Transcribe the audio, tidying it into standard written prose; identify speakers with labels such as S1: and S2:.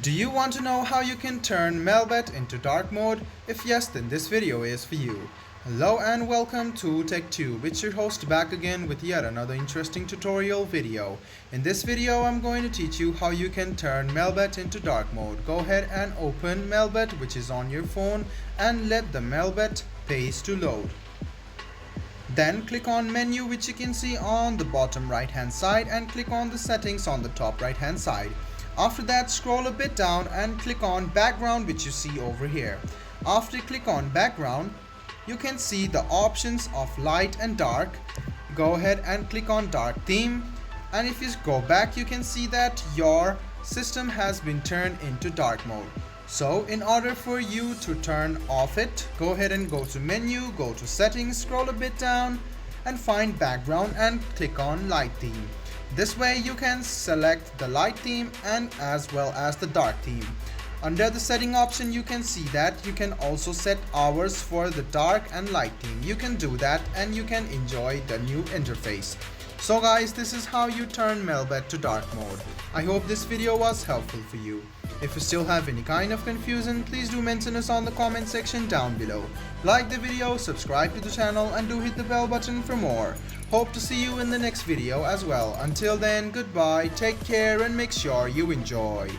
S1: Do you want to know how you can turn Melbet into dark mode? If yes, then this video is for you. Hello and welcome to TechTube. It's your host back again with yet another interesting tutorial video. In this video, I'm going to teach you how you can turn Melbet into dark mode. Go ahead and open Melbet, which is on your phone, and let the Melbet page to load. Then click on menu, which you can see on the bottom right hand side, and click on the settings on the top right hand side. After that, scroll a bit down and click on background, which you see over here. After you click on background, you can see the options of light and dark. Go ahead and click on dark theme, and if you go back, you can see that your system has been turned into dark mode. So in order for you to turn off it, go ahead and go to menu, go to settings, scroll a bit down and find background and click on light theme. This way you can select the light theme and as well as the dark theme. Under the setting option, you can see that you can also set hours for the dark and light theme. You can do that and you can enjoy the new interface. So guys, this is how you turn Melbet to dark mode. I hope this video was helpful for you. If you still have any kind of confusion, please do mention us on the comment section down below. Like the video, subscribe to the channel and do hit the bell button for more. Hope to see you in the next video as well. Until then, goodbye, take care and make sure you enjoy.